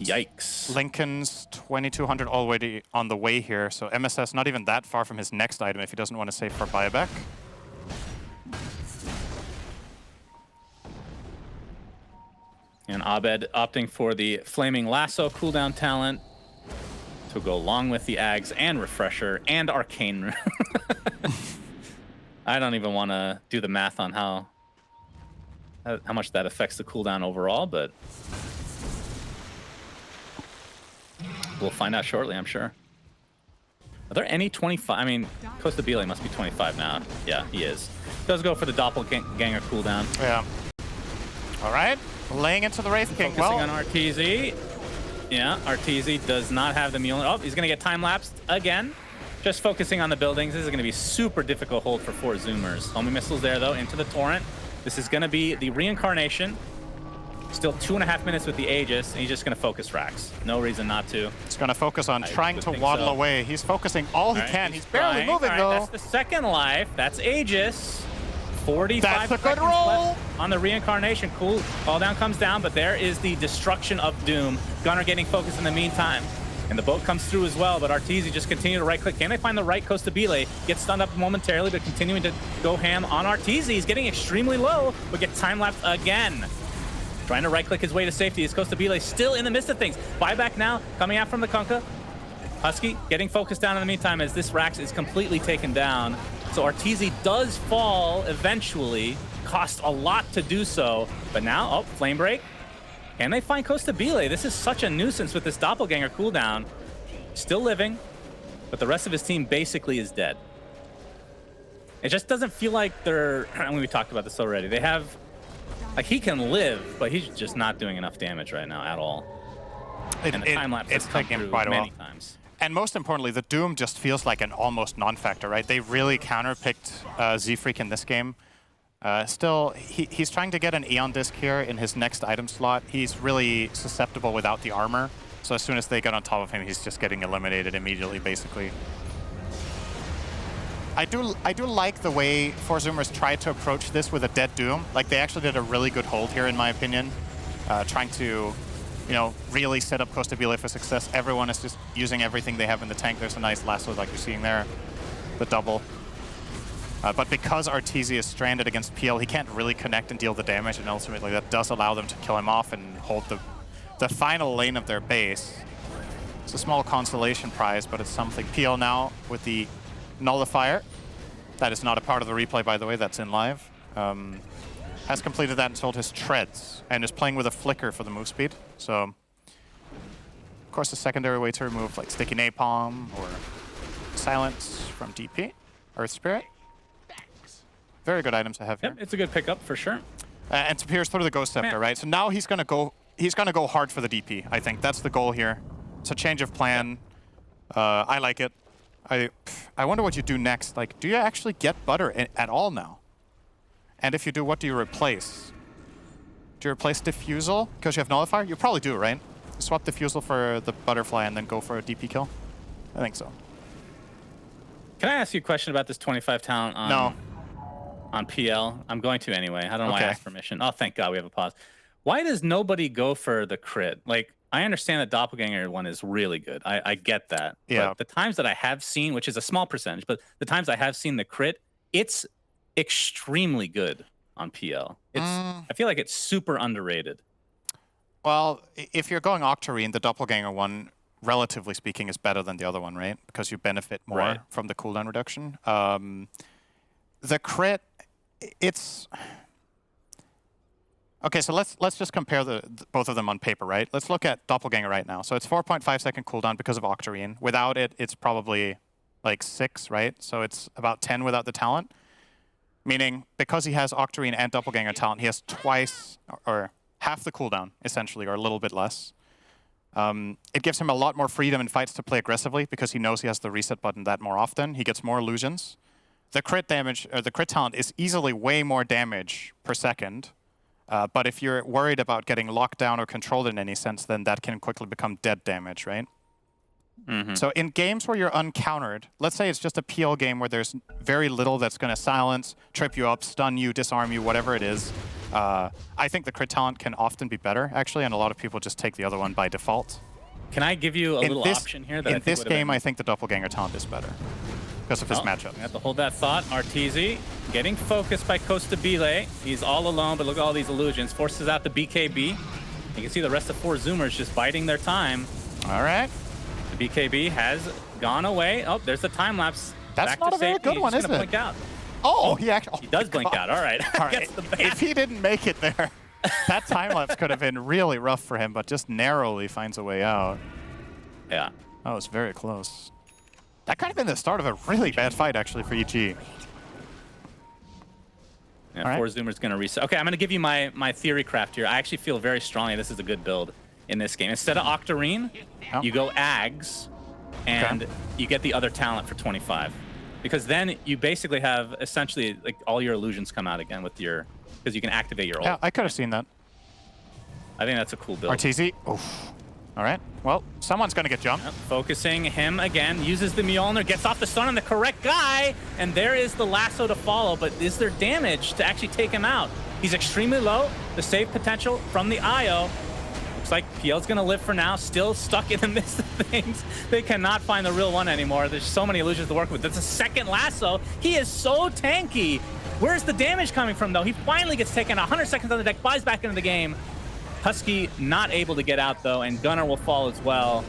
Yikes. Lincoln's 2200 already on the way here, so MSS not even that far from his next item if he doesn't want to save for buyback. And Abed opting for the Flaming Lasso cooldown talent to go along with the Ags and Refresher and Arcane Rune. I don't even want to do the math on how much that affects the cooldown overall, but we'll find out shortly, I'm sure. Are there any 25? I mean, Costabile must be 25 now. Yeah, he is. Does go for the Doppelganger cooldown. Yeah. All right. Laying into the Wraith King. Focusing on RTZ. Yeah, RTZ does not have the Mule. Oh, he's going to get time-lapsed again. Just focusing on the buildings. This is going to be super difficult hold for 4 Zoomers. Homing missiles there, though, into the Torrent. This is going to be the reincarnation. Still 2.5 minutes with the Aegis, and he's just going to focus racks. No reason not to. He's going to focus on trying to waddle away. He's focusing all he can. He's barely moving, though. That's the second life. That's Aegis. 45 That's a good seconds roll left on the reincarnation. Cool. All down comes down, but there is the destruction of Doom. Gunner getting focused in the meantime. And the boat comes through as well, but Arteezy just continue to right-click. Can they find the right Costabile? Gets stunned up momentarily, but continuing to go ham on Arteezy. He's getting extremely low, but gets time-lapsed again. Trying to right-click his way to safety. Is Costabile still in the midst of things? Buyback now, coming out from the Kunkka. Husky getting focused down in the meantime as this Rax is completely taken down. So Arteezy does fall eventually. Cost a lot to do so. But now, oh, Flame Break. Can they find Costabile? This is such a nuisance with this Doppelganger cooldown. Still living, but the rest of his team basically is dead. It just doesn't feel like they're... I mean, we talked about this already. They have... Like, he can live, but he's just not doing enough damage right now at all. And the time-lapse has come through many times. And most importantly, the Doom just feels like an almost non-factor, right? They really counterpicked Z-Freak in this game. Still, he's trying to get an Aeon Disc here in his next item slot. He's really susceptible without the armor. So as soon as they get on top of him, he's just getting eliminated immediately, basically. I do like the way 4Zoomers tried to approach this with a dead Doom. Like, they actually did a really good hold here, in my opinion. Trying to, you know, really set up Costabile for success. Everyone is just using everything they have in the tank. There's a nice lasso like you're seeing there. The double. But because Arteezy is stranded against PL, he can't really connect and deal the damage, and ultimately that does allow them to kill him off and hold the final lane of their base. It's a small consolation prize, but it's something. PL now with the Nullifier. That is not a part of the replay, by the way, that's in live. Has completed that and sold his treads, and is playing with a flicker for the move speed. So, of course, a secondary way to remove like Sticky Napalm or Silence from DP, Earth Spirit. Very good items to have here. Yep, it's a good pickup for sure. And to pierce through the Ghost Scepter, right? So now he's gonna go hard for the DP. I think that's the goal here. It's a change of plan. I like it. I wonder what you do next. Like, do you actually get butter at all now? And if you do, what do you replace? Do you replace Diffusal because you have Nullifier? You probably do, right? Swap Diffusal for the Butterfly and then go for a DP kill? I think so. Can I ask you a question about this 25 talent on PL? I'm going to anyway. I don't know why I asked permission. Oh, thank God we have a pause. Why does nobody go for the crit? Like, I understand that Doppelganger one is really good. I get that. Yeah. But the times that I have seen, which is a small percentage, but the times I have seen the crit, it's extremely good on PL. I feel like it's super underrated. Well, if you're going Octarine, the Doppelganger one, relatively speaking, is better than the other one, right? Because you benefit more from the cooldown reduction. The crit, it's... Okay, so let's just compare both of them on paper, right? Let's look at Doppelganger right now. So it's 4.5 second cooldown because of Octarine. Without it, it's probably like 6, right? So it's about 10 without the talent. Meaning, because he has Octarine and Doppelganger talent, he has twice, or half the cooldown, essentially, or a little bit less. It gives him a lot more freedom in fights to play aggressively because he knows he has the reset button that more often. He gets more illusions. The crit damage, or the crit talent, is easily way more damage per second. But if you're worried about getting locked down or controlled in any sense, then that can quickly become dead damage, right? So in games where you're uncountered, let's say it's just a PL game where there's very little that's going to silence, trip you up, stun you, disarm you, whatever it is, I think the crit talent can often be better, actually, and a lot of people just take the other one by default. Can I give you a little option here? That in this game, I think the Doppelganger talent is better because of his matchup. I have to hold that thought. Arteezy getting focused by Costabile. He's all alone, but look at all these illusions. Forces out the BKB. You can see the rest of 4 Zoomers just biding their time. All right. The BKB has gone away. Oh, there's the time lapse. That's back not to a very safety. good one, He's is gonna it? blink out. Oh, he actually... He does blink out. All right. All right. If he didn't make it there, that time lapse could have been really rough for him, but just narrowly finds a way out. Yeah. That was very close. That could have been the start of a really bad fight, actually, for EG. Yeah, 4 Zoomers going to reset. Okay, I'm going to give you my theory craft here. I actually feel very strongly this is a good build in this game. Instead of Octarine, you go Ags, and you get the other talent for 25. Because then you basically have essentially like all your illusions come out again with your, because you can activate your ult. Yeah, I could have seen that. I think that's a cool build. Arteezy. Oof. All right. Well, someone's going to get jumped. Yep, focusing him again, uses the Mjolnir, gets off the stun on the correct guy, and there is the lasso to follow, but is there damage to actually take him out? He's extremely low. The save potential from the IO. Looks like PL's gonna live for now, still stuck in the midst of things. They cannot find the real one anymore. There's so many illusions to work with. That's a second lasso. He is so tanky. Where's the damage coming from, though? He finally gets taken 100 seconds on the deck, buys back into the game. Husky not able to get out, though, and Gunnar will fall as well.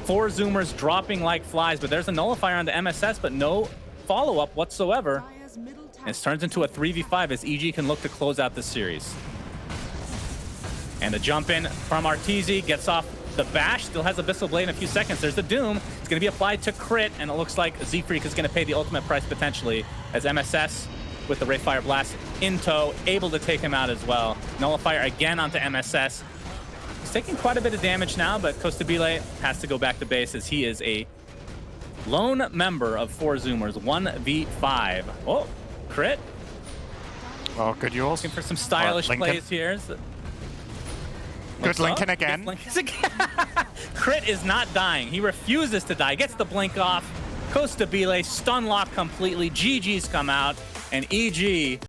4 Zoomers dropping like flies, but there's a nullifier on the MSS, but no follow-up whatsoever. And it turns into a 3v5 as EG can look to close out this series. And the jump in from Arteezy gets off the bash, still has Abyssal Blade in a few seconds. There's the Doom. It's going to be applied to crit, and it looks like Z-Freak is going to pay the ultimate price potentially as MSS with the Wraithfire Blast in tow, able to take him out as well. Nullifier again onto MSS. He's taking quite a bit of damage now, but Costabile has to go back to base as he is a lone member of 4 Zoomers, 1v5. Oh, crit. Oh, good Yules. Looking for some stylish plays here. Good Lincoln again. Crit is not dying. He refuses to die. Gets the blink off. Costabile stun lock completely. GG's come out. And EG